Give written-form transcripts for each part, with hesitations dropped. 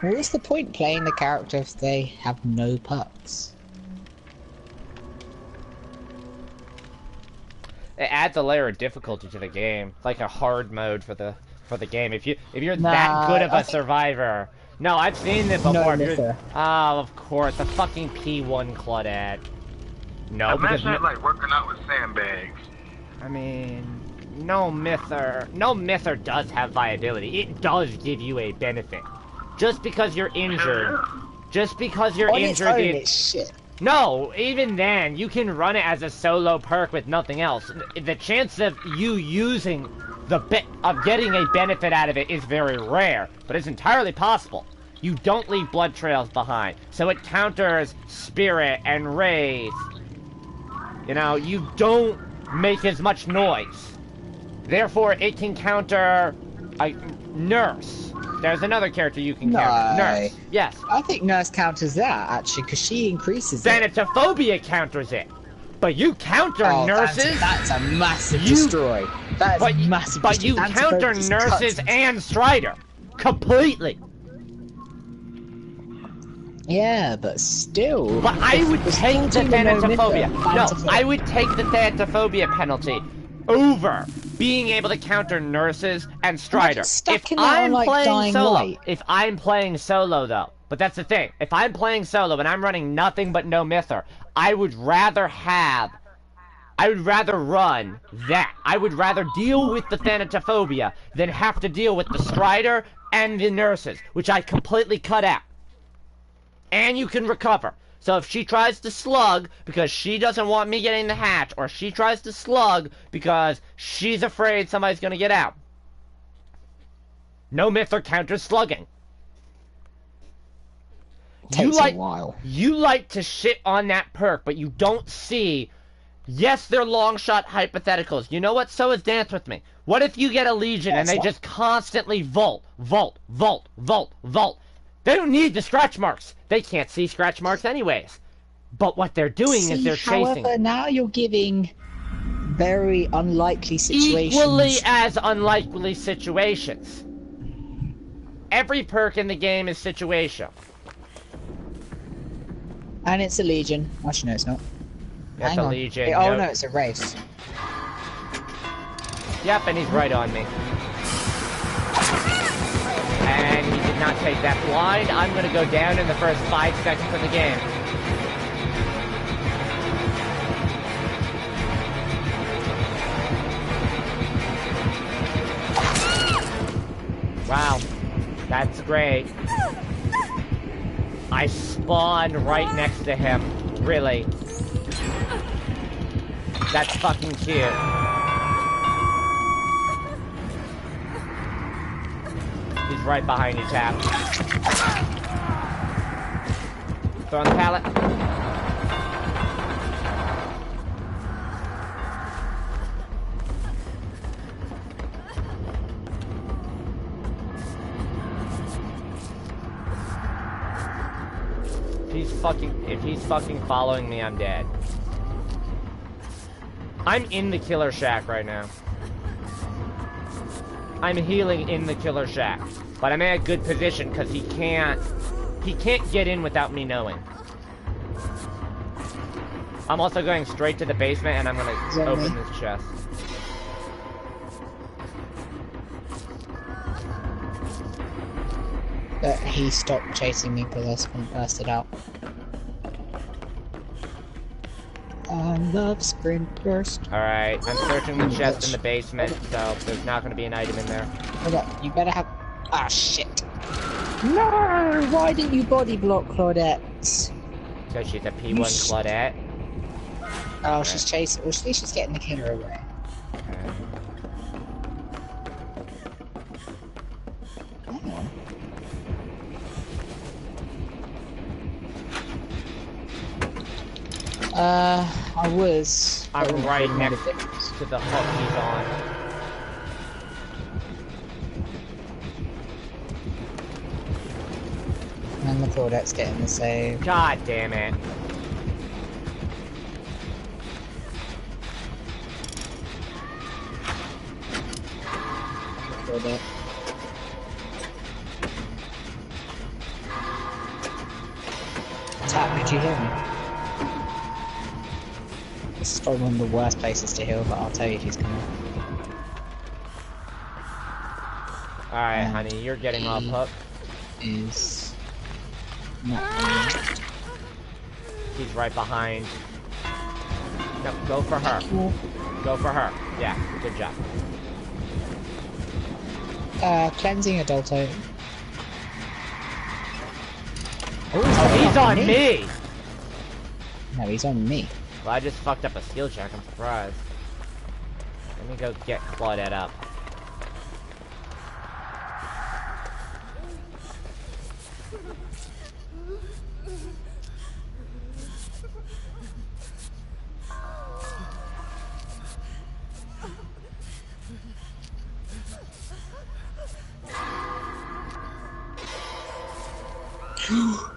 What's the point playing the character if they have no perks? It adds a layer of difficulty to the game, like a hard mode for the game. If you're that good of a survivor, no, I've seen it before. No, oh, of course, the fucking P1 Claudette. No, imagine it like working out with sandbags. I mean, no mither does have viability. It does give you a benefit. Just because you're injured, it's shit. No, even then, you can run it as a solo perk with nothing else. The chance of you using getting a benefit out of it is very rare, but it's entirely possible. You don't leave blood trails behind, so it counters spirit and wraith. You know, you don't make as much noise. Therefore, it can counter a nurse. There's another character you can counter. Nurse. Yes. I think Nurse counters that, actually, because she increases Thanatophobia counters it. But you counter nurses... That's a massive destroy. That's massive But you counter nurses and Strider. Completely. Yeah, but still... But I would take the Thanatophobia. No, I would take the Thanatophobia penalty over being able to counter nurses and Strider. If I'm playing solo though, but that's the thing. If I'm playing solo and I'm running nothing but no mither, I would rather run that. I would rather deal with the Thanatophobia than have to deal with the Strider and the nurses, which I completely cut out. And you can recover. So if she tries to slug because she doesn't want me getting the hatch, or she tries to slug because she's afraid somebody's gonna get out, no mither counters slugging. Takes a while. You like to shit on that perk, but you don't see. Yes, they're long shot hypotheticals. You know what? So is Dance With Me. What if you get a Legion and they just constantly vault? They don't need the scratch marks. They can't see scratch marks anyways. But what they're doing is they're chasing. However, now you're giving very unlikely situations. Equally as unlikely situations. Every perk in the game is situational. And it's a Legion. Actually, no, it's not. It's a Legion. Oh, no, it's a Wraith. Yep, and he's right on me. And he did not take that blind. I'm going to go down in the first 5 seconds of the game. Wow. That's great. I spawned right next to him. Really. That's fucking cute. He's right behind you, Tap. Throw on the pallet. If he's fucking following me, I'm dead. I'm in the killer shack right now. I'm healing in the killer shack. But I'm in a good position because he can't get in without me knowing. I'm also going straight to the basement and I'm gonna open this chest. But he stopped chasing me because I bursted out. I love sprint burst. Alright, I'm searching the chest in the basement, so there's not gonna be an item in there. Hold up, you better have... Ah, shit. No! Why didn't you body block Claudette? Because she's a P1 Claudette. Oh, okay. She's chasing... Well, at least she's getting the killer away. Okay. Hang on. I was... I'm right next to the hook he's on. And the Claudette's getting the save. God damn it. Claudette. Tap, could you hear me? This is probably one of the worst places to heal, but I'll tell you if he's coming. Alright, honey, you're getting off hook. Is not He's right behind. No, go for her. Go for her. Yeah, good job. Cleansing Adulto. Oh, he's on me! No, he's on me. Well, I just fucked up a skill check, I'm surprised. Let me go get Claudette up.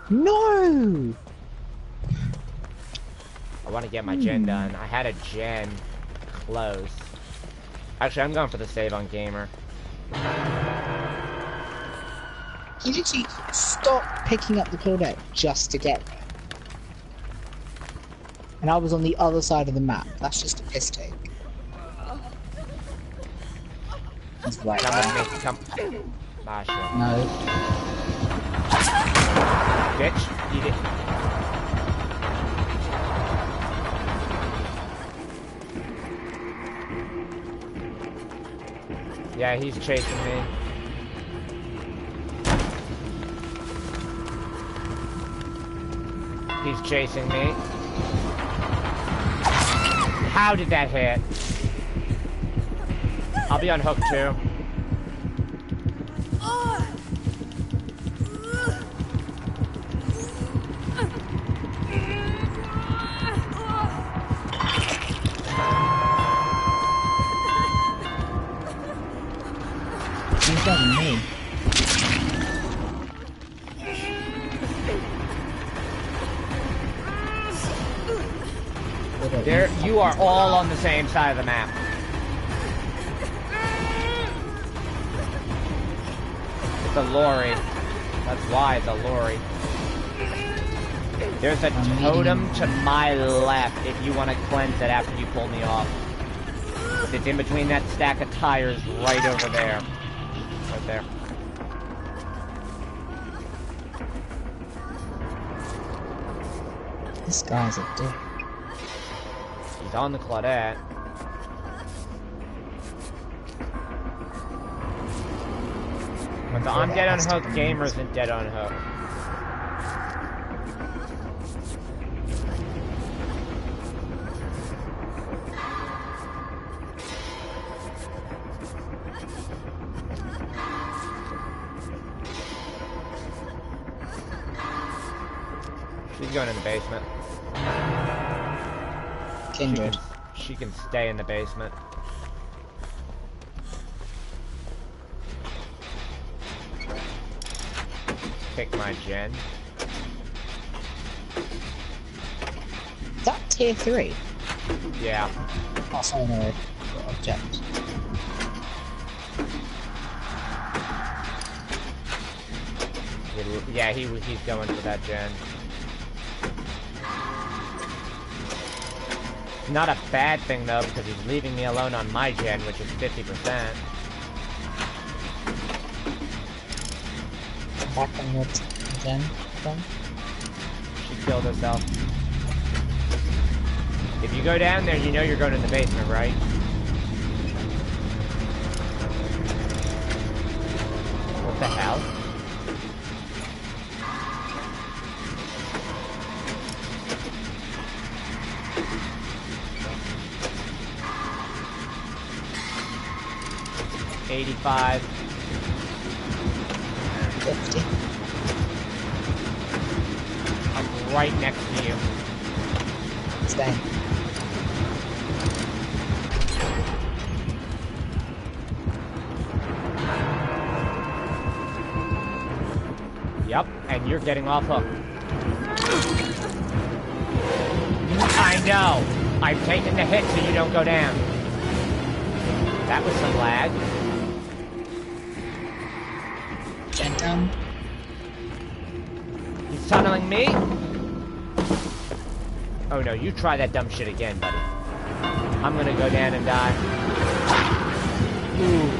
No! I want to get my gen done. I had a gen close. Actually, I'm going for the save on gamer. He literally stopped picking up the Claudette just to get there. And I was on the other side of the map. That's just a piss take. He's right Come there. with me. Come. Ah, shit. No. Bitch, eat it. Yeah, he's chasing me. He's chasing me. How did that hit? I'll be on hook too. He's on me. There, you are all on the same side of the map. It's a lorry. That's why it's a lorry. There's a totem to my left if you want to cleanse it after you pull me off. It's in between that stack of tires right over there. Right there. This guy's a dick. He's on the Claudette. But I'm dead on hook, Gamer isn't dead on hook. She's going in the basement. Kindred. She can stay in the basement. Pick my gen. Is that tier 3? Yeah. Oh, sorry, no. Object. Yeah, he's going for that gen. Not a bad thing though, because he's leaving me alone on my gen, which is 50%. Back on your gen then? She killed herself. If you go down there, you know you're going in the basement, right? What the hell? $85. 50. I'm right next to you. Stay. Yep, and you're getting off hook. I know. I've taken the hit so you don't go down. That was some lag. Gen down. He's tunneling me. Oh no, you try that dumb shit again, buddy. I'm gonna go down and die. Ooh.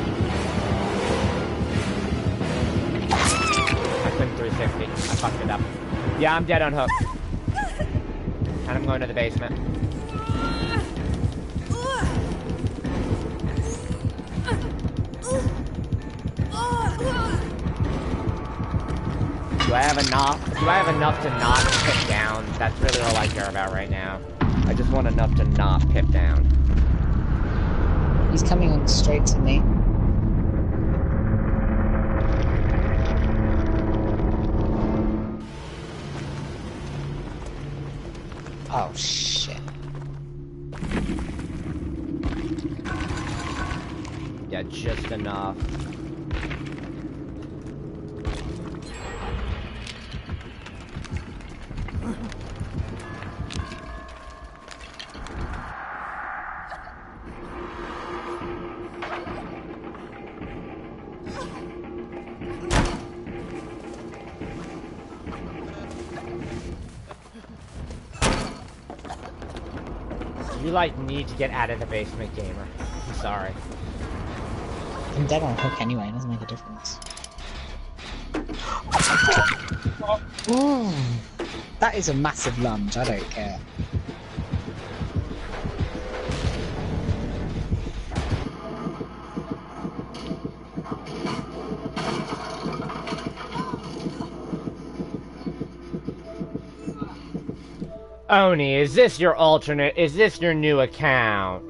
I couldn't 360. I fucked it up. Yeah, I'm dead on hook. And I'm going to the basement. Do I have enough to not pip down? That's really all I care about right now. I just want enough to not pip down. He's coming on straight to me. Oh shit. Yeah, just enough. You, like, need to get out of the basement, gamer. I'm sorry. I'm dead on hook anyway, it doesn't make a difference. Ooh, that is a massive lunge, I don't care. Oni, is this your alternate? Is this your new account?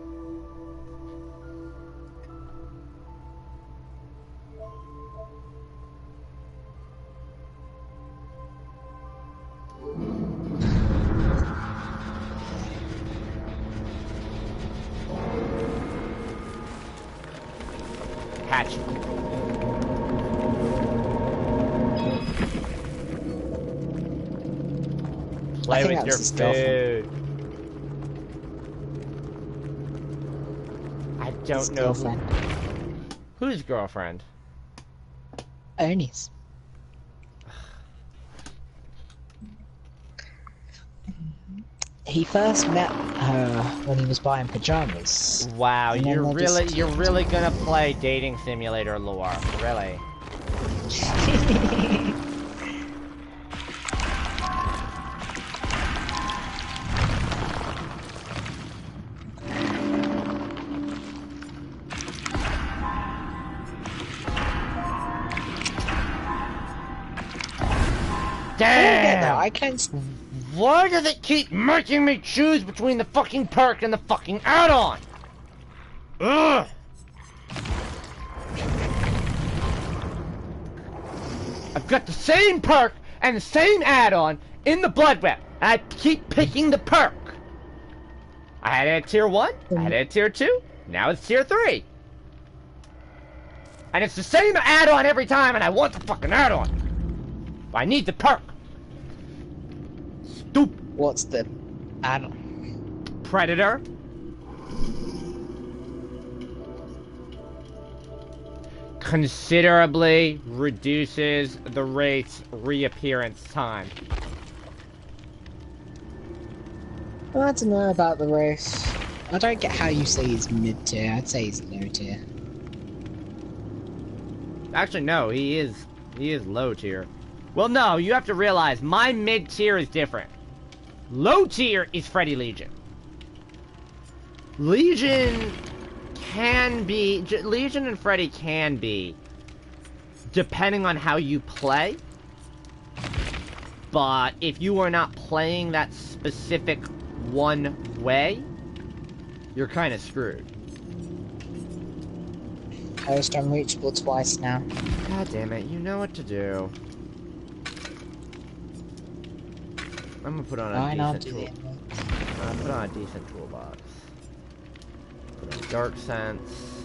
Hatch. Play with your food. I don't know whose girlfriend. Oni's. He first met her when he was buying pajamas. Wow, you're really gonna play dating simulator lore, really? Damn! I can't. Why does it keep making me choose between the fucking perk and the fucking add-on? Ugh! I've got the same perk and the same add-on in the blood web, and I keep picking the perk. I had it at tier 1, I had it at tier 2, now it's tier 3. And it's the same add-on every time, and I want the fucking add-on. But I need the perk. Stupid. What's the add-on? Predator. Considerably reduces the rate's reappearance time. Well, I don't know about the race. I don't get how you say he's mid-tier. I'd say he's low-tier. Actually, no, he is low tier. Well, no, you have to realize my mid tier is different. Low tier is Freddy Legion. Legion and Freddy can be, depending on how you play. But if you are not playing that specific one way, you're kind of screwed. Coast unreachable twice now. God damn it, you know what to do. I'm gonna put on a decent tool. I'm gonna put on a decent toolbox. Put on Dark Sense.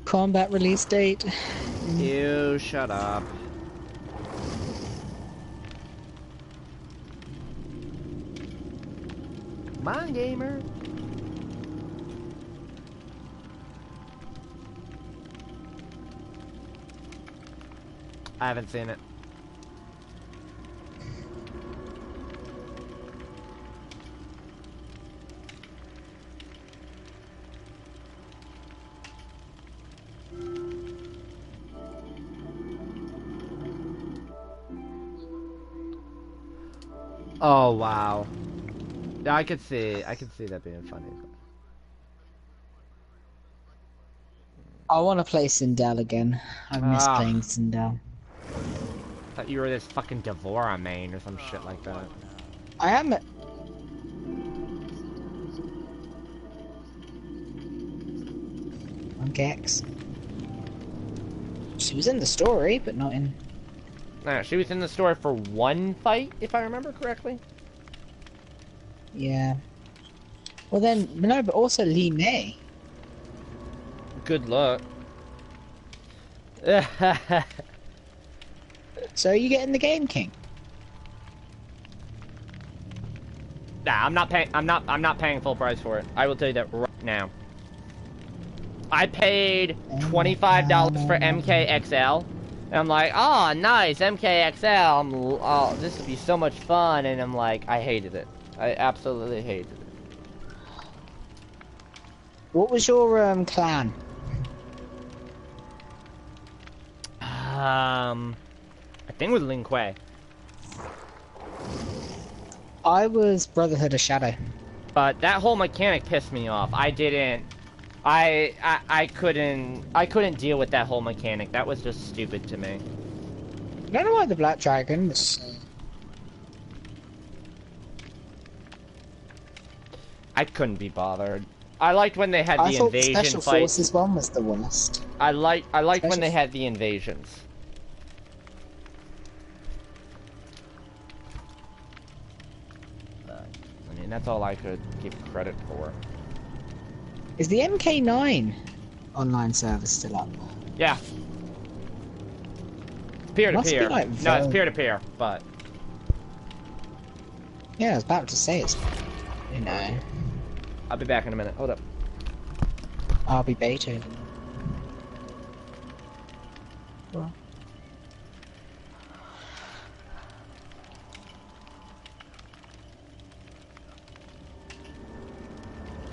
Combat release date. You shut up. Come on, gamer. I haven't seen it. Oh wow. Yeah, I could see that being funny. I want to play Sindel again. I miss playing Sindel. Thought you were this fucking Devora main or some shit like that. I am. On Gex. She was in the story, but not in. No, she was in the story for one fight, if I remember correctly. Yeah. Well then, no, but also Lee May. Good luck. So are you getting the Game King? Nah, I'm not paying full price for it. I will tell you that right now. I paid $25 for MKXL. And I'm like, oh, nice, MKXL. Oh, this would be so much fun. And I'm like, I hated it. I absolutely hated it. What was your clan? I think it was Lin Kuei. I was Brotherhood of Shadow. But that whole mechanic pissed me off. I couldn't deal with that whole mechanic. That was just stupid to me. I don't know why the Black Dragon was... I couldn't be bothered. I liked when they had the invasion fights. I thought the Special Forces one was the worst. I liked when they had the invasions. I mean, that's all I could give credit for. Is the MK9 online server still up? Yeah. Peer-to-peer. Like no, it's peer-to-peer, but... Yeah, I was about to say it's... You know... I'll be back in a minute. Hold up. I'll be baited. Well.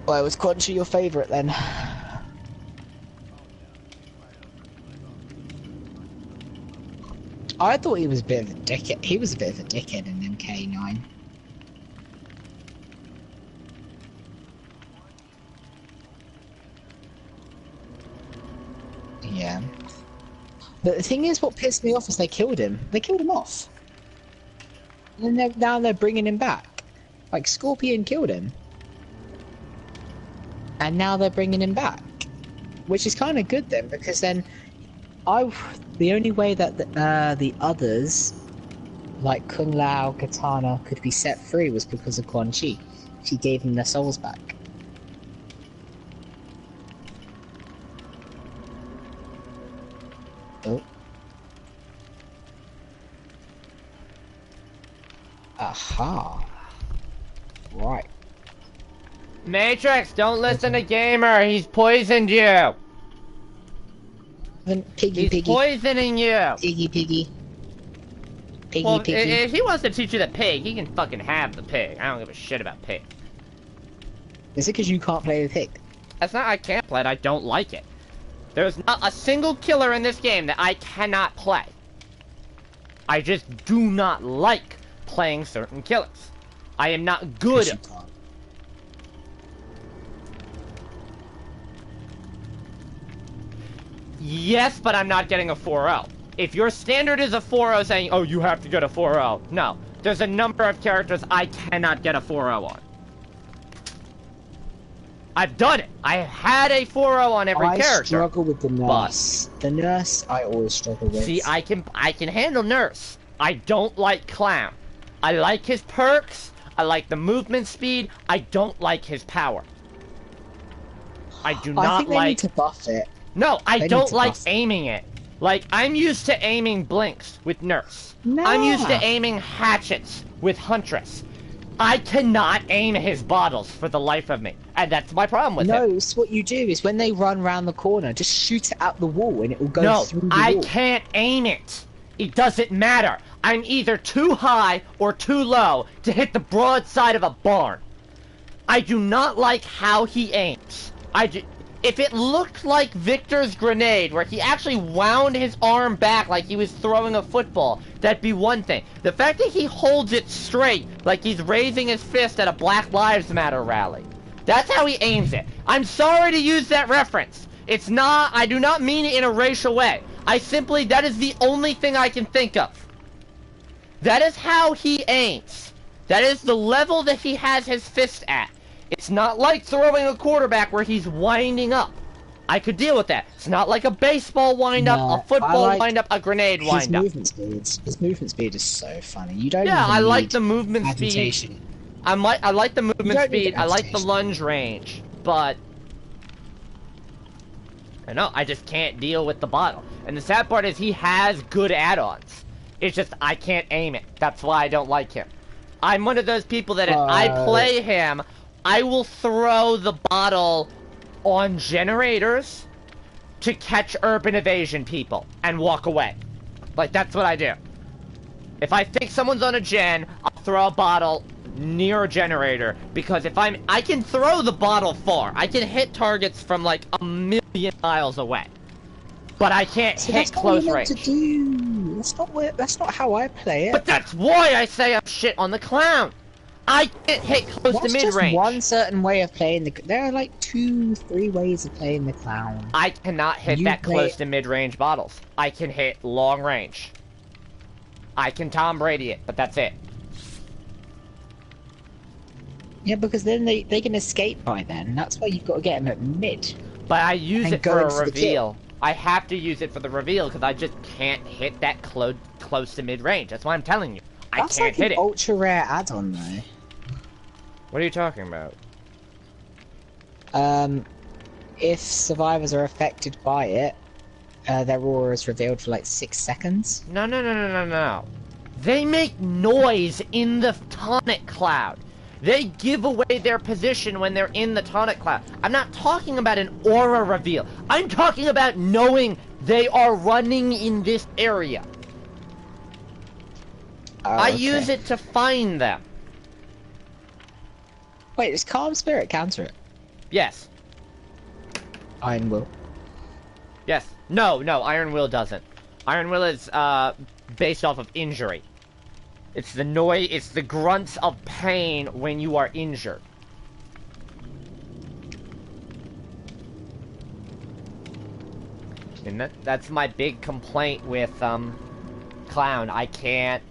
Well, was Quanchi your favourite then? I thought he was a bit of a dickhead. He was a bit of a dickhead in MK9. Yeah. But the thing is, what pissed me off is they killed him. They killed him off. And then now they're bringing him back. Like, Scorpion killed him. And now they're bringing him back. Which is kind of good then, because then... the only way that the others, like Kung Lao, Katana, could be set free was because of Quan Chi. She gave them their souls back. Oh. Aha. Right. Matrix, don't listen to Gamer. He's poisoned you. He's poisoning you. Piggy. Well, if he wants to teach you the pig, he can fucking have the pig. I don't give a shit about pig. Is it because you can't play the pig? That's not I can't play it, I don't like it. There's not a single killer in this game that I cannot play. I just do not like playing certain killers. I am not good. Yes, but I'm not getting a 4-0. If your standard is a 4-0 saying, oh, you have to get a 4-0. No. There's a number of characters I cannot get a 4-0 on. I've done it. I had a 4-0 on every character. I struggle with the nurse. The nurse, I always struggle with. See, I can handle nurse. I don't like clown. I like his perks. I like the movement speed. I don't like his power. I do not like... I think they need to buff it. No, I don't like aiming it. Like, I'm used to aiming blinks with nurse. Nah. I'm used to aiming hatchets with huntress. I cannot aim his bottles for the life of me. And that's my problem with him. No, so what you do is when they run round the corner, just shoot it out the wall and it will go through the wall. No, I can't aim it. It doesn't matter. I'm either too high or too low to hit the broad side of a barn. I do not like how he aims. If it looked like Victor's grenade, where he actually wound his arm back like he was throwing a football, that'd be one thing. The fact that he holds it straight, like he's raising his fist at a Black Lives Matter rally, that's how he aims it. I'm sorry to use that reference. It's not, I do not mean it in a racial way. That is the only thing I can think of. That is how he aims. That is the level that he has his fist at. It's not like throwing a quarterback where he's winding up. I could deal with that. It's not like a baseball wind-up, a football wind-up, a grenade wind-up. His movement speed is so funny. You don't Yeah, even I like need the movement agitation. speed. I like the movement speed. I like the agitation. lunge range, but I know I just can't deal with the bottle. And the sad part is he has good add-ons. It's just I can't aim it. That's why I don't like him. I'm one of those people that if I play him, I will throw the bottle on generators to catch urban evasion people and walk away. Like, that's what I do. If I think someone's on a gen, I'll throw a bottle near a generator, because I can throw the bottle far. I can hit targets from like 1,000,000 miles away. But I can't hit close range. That's what you're meant to do. That's not how I play it. But that's why I say I'm shit on the clown. I can't hit close to mid-range. Just one certain way of playing the... There are like 2-3 ways of playing the clown. I cannot hit that close to mid-range bottles. I can hit long range. I can Tom Brady it, but that's it. Yeah, because then they can escape by then. That's why you've got to get them at mid. But I use it for a reveal. I have to use it for the reveal because I just can't hit that close to mid-range. That's why I'm telling you. I can't hit it. That's like an ultra rare add-on though. What are you talking about? If survivors are affected by it, their aura is revealed for like 6 seconds. No. They make noise in the tonic cloud. They give away their position when they're in the tonic cloud. I'm not talking about an aura reveal. I'm talking about knowing they are running in this area. I use it to find them. Wait, does Calm Spirit counter it? Yes. Iron Will. Yes. No, Iron Will doesn't. Iron Will is based off of injury. It's the noise, it's the grunts of pain when you are injured. And that's my big complaint with Clown. I can't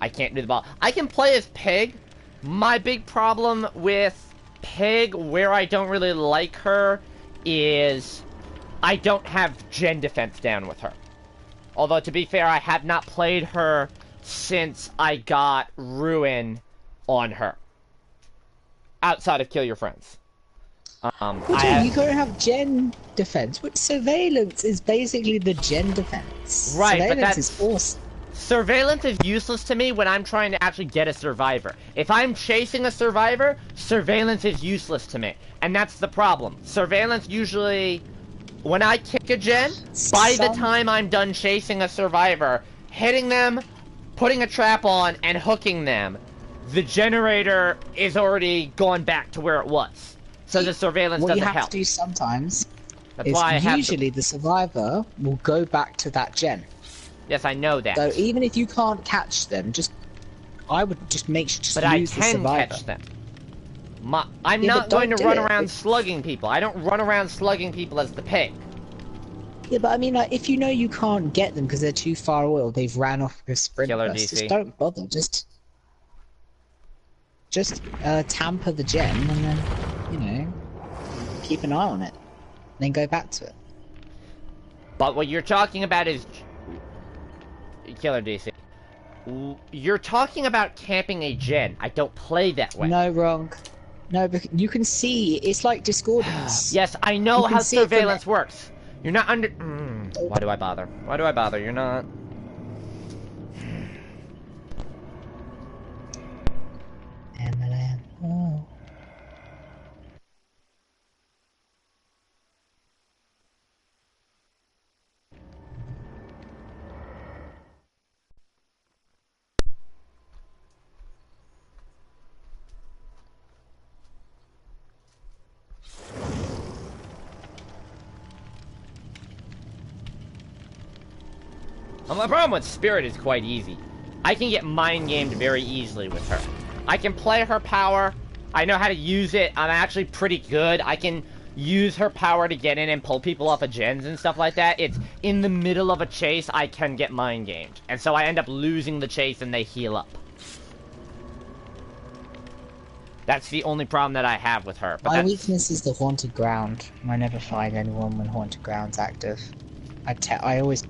do the ball. I can play as Pig. My big problem with Pig, where I don't really like her, is I don't have gen defense down with her. Although, to be fair, I have not played her since I got Ruin on her. Outside of Kill Your Friends. You gotta have gen defense. But surveillance is basically the gen defense. Right, surveillance but that's... is awesome. Surveillance is useless to me when I'm trying to actually get a survivor. If I'm chasing a survivor, surveillance is useless to me. And that's the problem. Surveillance usually... When I kick a gen, by the time I'm done chasing a survivor, hitting them, putting a trap on, and hooking them, the generator is already gone back to where it was. So the surveillance doesn't help. What you have to do sometimes That's is why usually the survivor will go back to that gen. Yes, I know that. So even if you can't catch them, I would just make sure to use the survivor. But I can catch them. I'm not going to run around slugging people. I don't run around slugging people as the Pig. Yeah, but I mean, like, if you know you can't get them because they're too far away or they've ran off with a sprint burst, just don't bother. Just tamper the gen and then, you know, keep an eye on it. Then go back to it. But what you're talking about is... Killer DC. You're talking about camping a gen. I don't play that way. No, wrong. No, but you can see, it's like discordance. Yes, I know how surveillance works. You're not under... Why do I bother? Why do I bother? You're not... Oh. My problem with Spirit is quite easy. I can get mind gamed very easily with her. I can play her power. I know how to use it. I'm actually pretty good. I can use her power to get in and pull people off of gens and stuff like that. It's in the middle of a chase, I can get mind gamed. And so I end up losing the chase and they heal up. That's the only problem that I have with her. But my weakness is the haunted ground. I never find anyone when haunted ground's active. I always,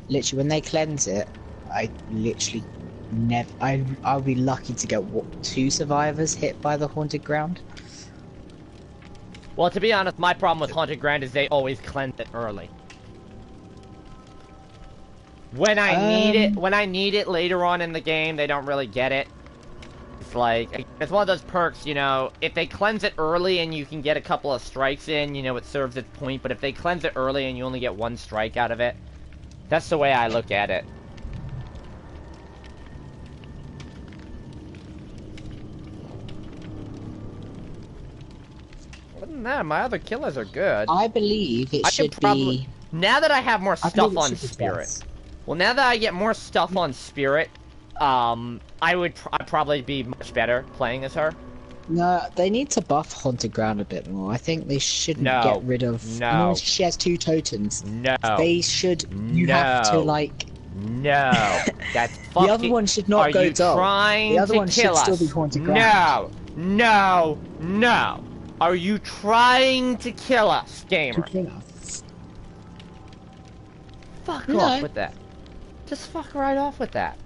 literally, when they cleanse it, I literally never. I'll be lucky to get 2 survivors hit by the haunted ground. Well, to be honest, my problem with haunted ground is they always cleanse it early. When I need it later on in the game, they don't really get it. It's like, it's one of those perks, you know, if they cleanse it early and you can get a couple of strikes in, you know, it serves its point, but if they cleanse it early and you only get 1 strike out of it, that's the way I look at it. Other than that, my other killers are good. I believe it should be... Now that I have more stuff on Spirit. Well, now that I get more stuff on Spirit, I'd probably be much better playing as her. No, they need to buff Haunted Ground a bit more. I think they shouldn't get rid of... No. She has 2 totems. No. They should... You have to, like... No. That's fucking... The other one should not go dull. The other one should still be Haunted Ground. No. No. Are you trying to kill us, gamer? To kill us. Fuck off with that. Just fuck right off with that.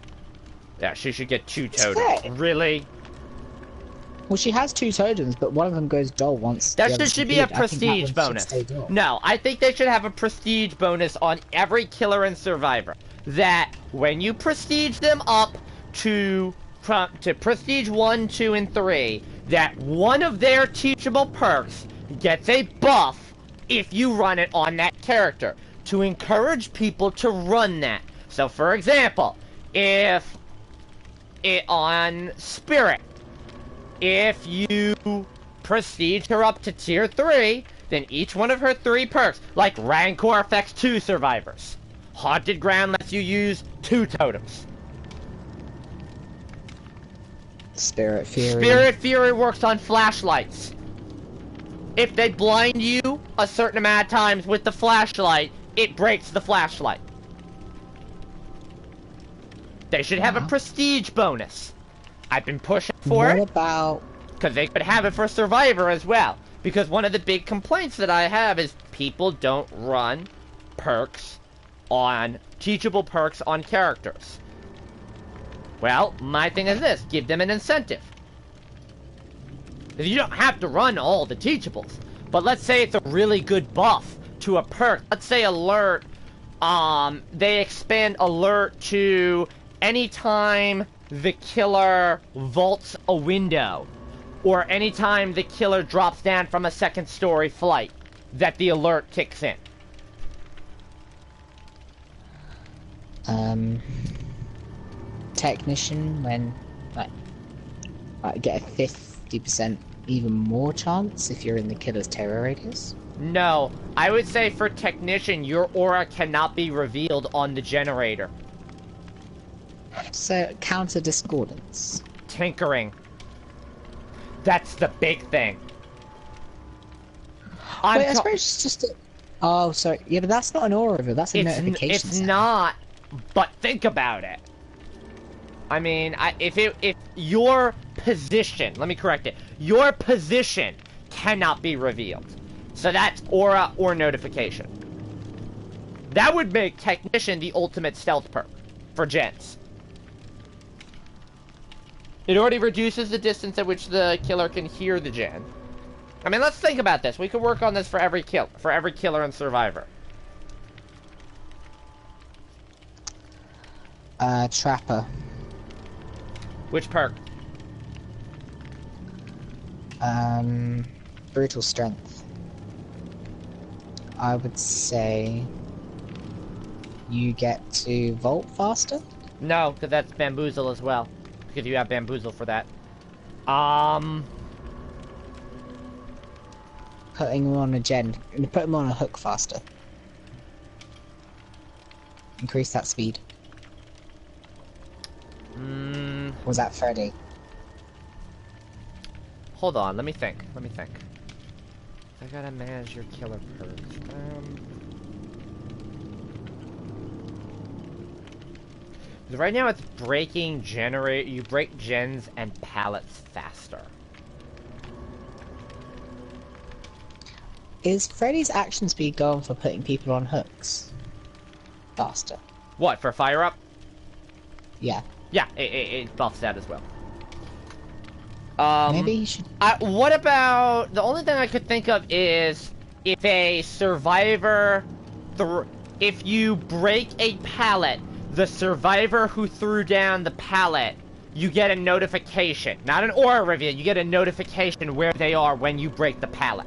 Yeah, she should get 2 totems. Really? Well, she has 2 totems, but one of them goes dull once. That should be a prestige bonus. No, I think they should have a prestige bonus on every killer and survivor. That when you prestige them up to prestige 1, 2, and 3, that one of their teachable perks gets a buff if you run it on that character, to encourage people to run that. So, for example, if on Spirit, if you prestige her up to tier 3, then each one of her 3 perks, like Rancor affects 2 survivors. Haunted Ground lets you use 2 totems. Spirit Fury. Spirit Fury works on flashlights. If they blind you a certain amount of times with the flashlight, it breaks the flashlight. They should have a prestige bonus. I've been pushing for it. What about... Because they could have it for Survivor as well. Because one of the big complaints that I have is people don't run perks on... teachable perks on characters. Well, my thing is this. Give them an incentive. You don't have to run all the teachables. But let's say it's a really good buff to a perk. Let's say alert. They expand alert to anytime the killer vaults a window. Or anytime the killer drops down from a 2nd story flight. That the alert kicks in. Technician, when like get a 50% even more chance if you're in the killer's terror radius? No, I would say for Technician, your aura cannot be revealed on the generator. So, counter discordance. Tinkering. That's the big thing. Wait, I suppose it's just a... Oh, sorry. Yeah, but that's not an aura reveal, that's a notification. It's not, but think about it. I mean, if your position, let me correct it, your position cannot be revealed. So that's aura or notification. That would make Technician the ultimate stealth perk for gens. It already reduces the distance at which the killer can hear the gen. I mean, let's think about this. We could work on this for every killer and survivor. Trapper. Which perk? Brutal strength. I would say you get to vault faster? No, because that's bamboozle as well. Because you have bamboozle for that. Putting them on a gen. Put them on a hook faster. Increase that speed. Was that Freddy? Hold on, let me think. I gotta manage your killer perks. Right now it's breaking you break gens and pallets faster. Is Freddy's action speed going for putting people on hooks? Faster. What, for fire up? Yeah. Yeah, it buffs that as well. Maybe you should... What about... The only thing I could think of is if a survivor... If you break a pallet, the survivor who threw down the pallet, you get a notification. Not an aura reveal, you get a notification where they are when you break the pallet.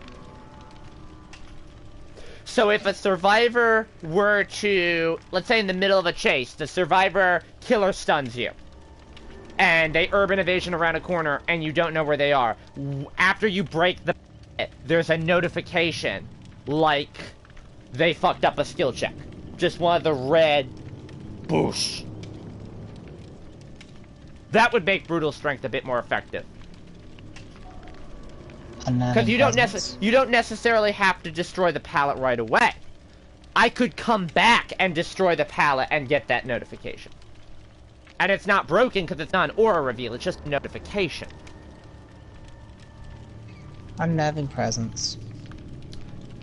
So if a survivor were to... Let's say in the middle of a chase, the survivor killer stuns you. And they urban evasion around a corner, and you don't know where they are. After you break the pallet, there's a notification, like they fucked up a skill check. Just one of the red boosh. That would make brutal strength a bit more effective. Because you don't necessarily have to destroy the pallet right away. I could come back and destroy the pallet and get that notification. And it's not broken because it's not an aura reveal, it's just a notification. Unnerving presence.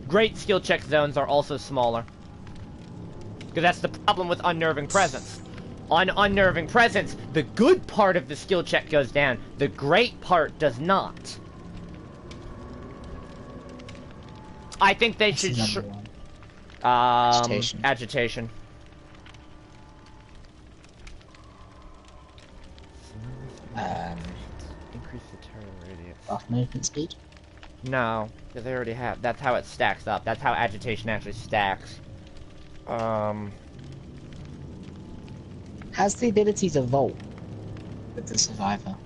Great skill check zones are also smaller. Because that's the problem with unnerving presence. On unnerving presence, the good part of the skill check goes down, the great part does not. I think they should... Agitation. Agitation. Increase the turn radius. Off movement speed? No, because they already have. That's how it stacks up. That's how agitation actually stacks. Has the ability to vault with the survivor?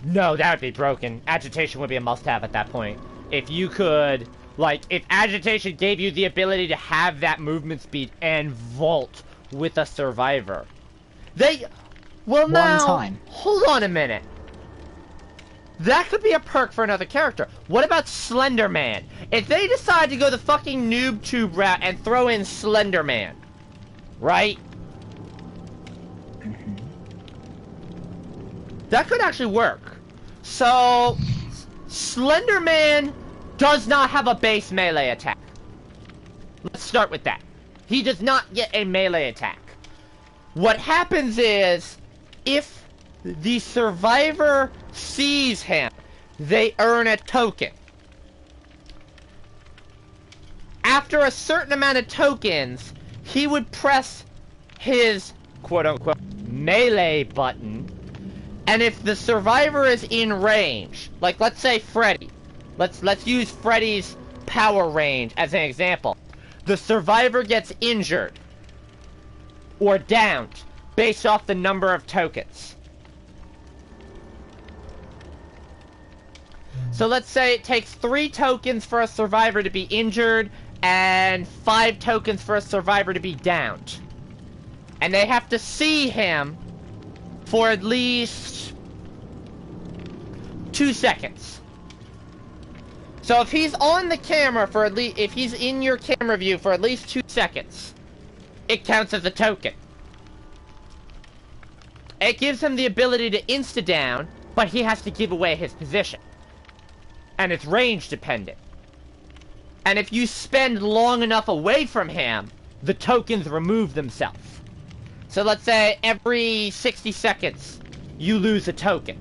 No, that would be broken. Agitation would be a must-have at that point. If you could, like, if agitation gave you the ability to have that movement speed and vault with a survivor, well, now, One time. Hold on a minute. That could be a perk for another character. What about Slender Man? If they decide to go the fucking noob tube route and throw in Slender Man, right? That could actually work. So, Slender Man does not have a base melee attack. Let's start with that. He does not get a melee attack. What happens is, if the survivor sees him, they earn a token. After a certain amount of tokens, he would press his quote-unquote melee button, and if the survivor is in range, like let's say Freddy, let's use Freddy's power range as an example. The survivor gets injured or downed based off the number of tokens. So let's say it takes 3 tokens for a survivor to be injured and 5 tokens for a survivor to be downed. And they have to see him for at least 2 seconds. So if he's on the camera for at least, if he's in your camera view for at least 2 seconds, it counts as a token. It gives him the ability to insta-down, but he has to give away his position. And it's range dependent. And if you spend long enough away from him, the tokens remove themselves. So let's say every 60 seconds, you lose a token.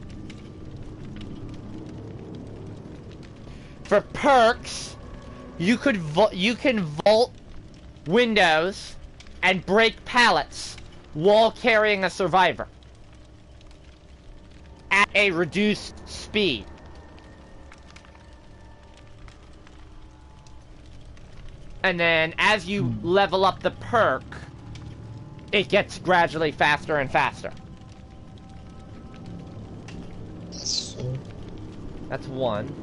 For perks, you can vault windows and break pallets while carrying a survivor at a reduced speed. And then as you level up the perk, it gets gradually faster and faster. That's 1.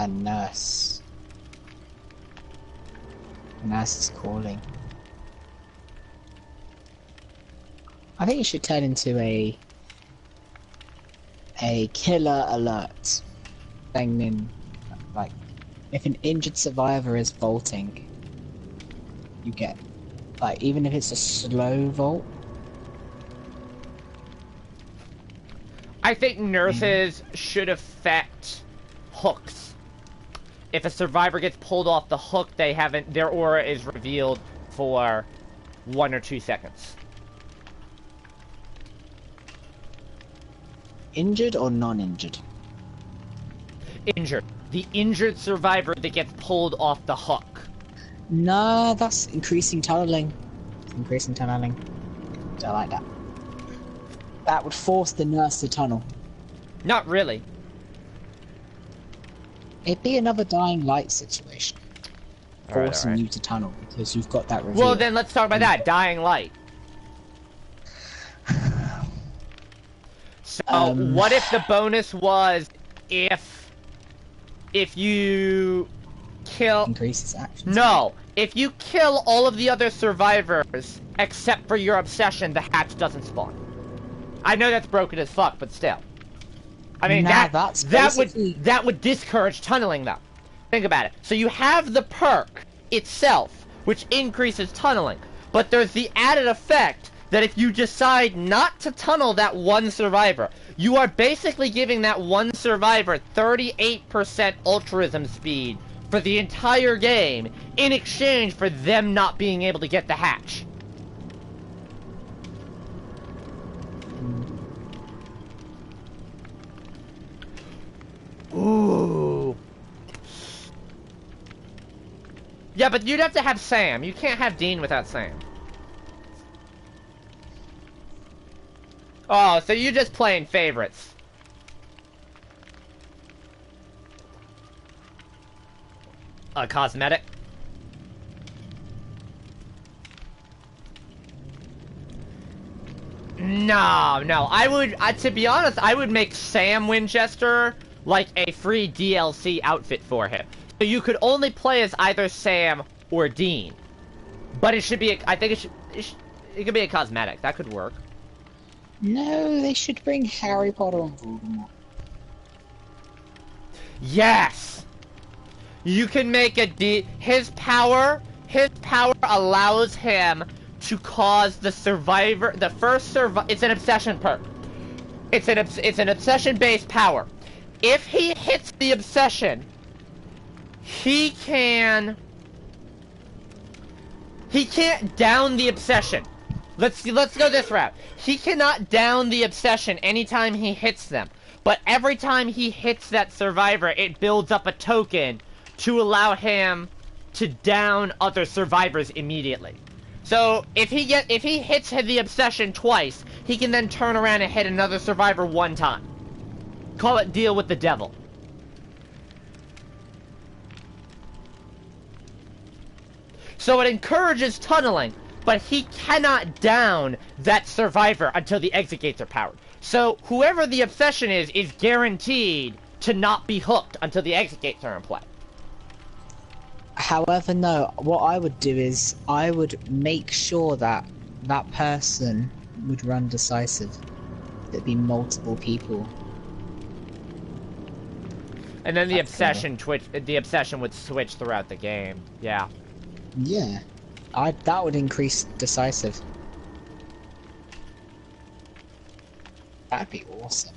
Nurse. Nurse is calling. I think it should turn into a killer alert thing in, like, if an injured survivor is vaulting, you get, like, even if it's a slow vault. I think nurses should affect hooks. If a survivor gets pulled off the hook, their aura is revealed for 1 or 2 seconds. Injured or non-injured? Injured. The injured survivor that gets pulled off the hook. No, that's increasing tunneling. Increasing tunneling. Don't like that. That would force the nurse to tunnel. Not really. It'd be another dying light situation. Forcing you to tunnel because you've got that reveal. Well, then let's talk about that. Dying light. So, what if the bonus was if you kill... Increases actions? No! If you kill all of the other survivors, except for your obsession, the hatch doesn't spawn. I know that's broken as fuck, but still. I mean, that would discourage tunneling, though. Think about it. So you have the perk itself, which increases tunneling, but there's the added effect that if you decide not to tunnel that one survivor, you are basically giving that one survivor 38% altruism speed for the entire game in exchange for them not being able to get the hatch. Ooh. Yeah, but you'd have to have Sam. You can't have Dean without Sam. Oh, so you're just playing favorites. A cosmetic? No. I would, to be honest, I would make Sam Winchester like a free DLC outfit for him. So you could only play as either Sam or Dean. But it should be, I think it could be a cosmetic. That could work. No, they should bring Harry Potter and Voldemort. Yes! You can make his power allows him to cause the survivor, it's an obsession perk. It's an obsession-based power. If he hits the obsession, he can't down the obsession. Let's go this route. He cannot down the obsession anytime he hits them. But every time he hits that survivor, it builds up a token to allow him to down other survivors immediately. So if he hits the obsession twice, he can then turn around and hit another survivor one time. Call it deal with the devil. So it encourages tunneling, but he cannot down that survivor until the exit gates are powered. So whoever the obsession is guaranteed to not be hooked until the exit gates are in play. However, no, what I would do is I would make sure that that person would run decisive. There'd be multiple people. And then the obsession would switch throughout the game. Yeah. Yeah. That would increase decisive. That'd be awesome.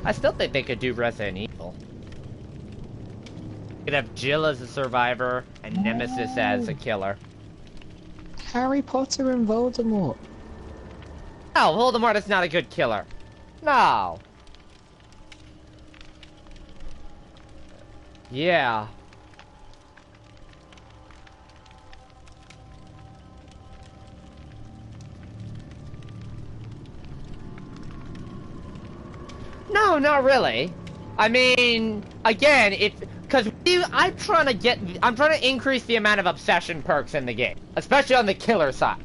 I still think they could do Resident Evil. You could have Jill as a survivor and Nemesis as a killer. Harry Potter and Voldemort. No, Voldemort is not a good killer. No. Yeah. No, not really. I mean, again, because I'm trying to increase the amount of obsession perks in the game, especially on the killer side.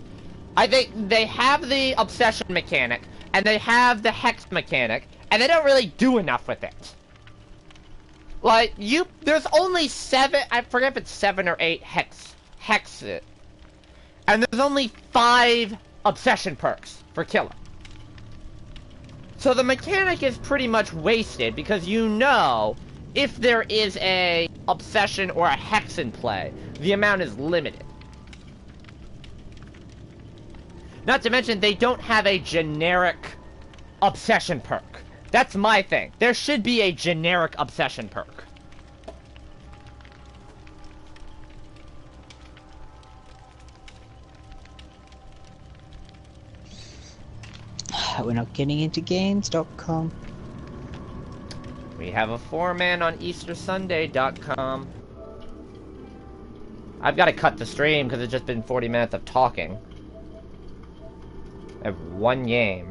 I think they have the obsession mechanic, and they have the hex mechanic, and they don't really do enough with it. Like, there's only 7, I forget if it's 7 or 8 hexes. And there's only 5 obsession perks for killer. So the mechanic is pretty much wasted, because you know, if there is a obsession or a hex in play, the amount is limited. Not to mention, they don't have a generic obsession perk. That's my thing. There should be a generic obsession perk. We're not getting into games.com. We have a 4-man on EasterSunday.com. I've got to cut the stream because it's just been 40 minutes of talking. I have one game.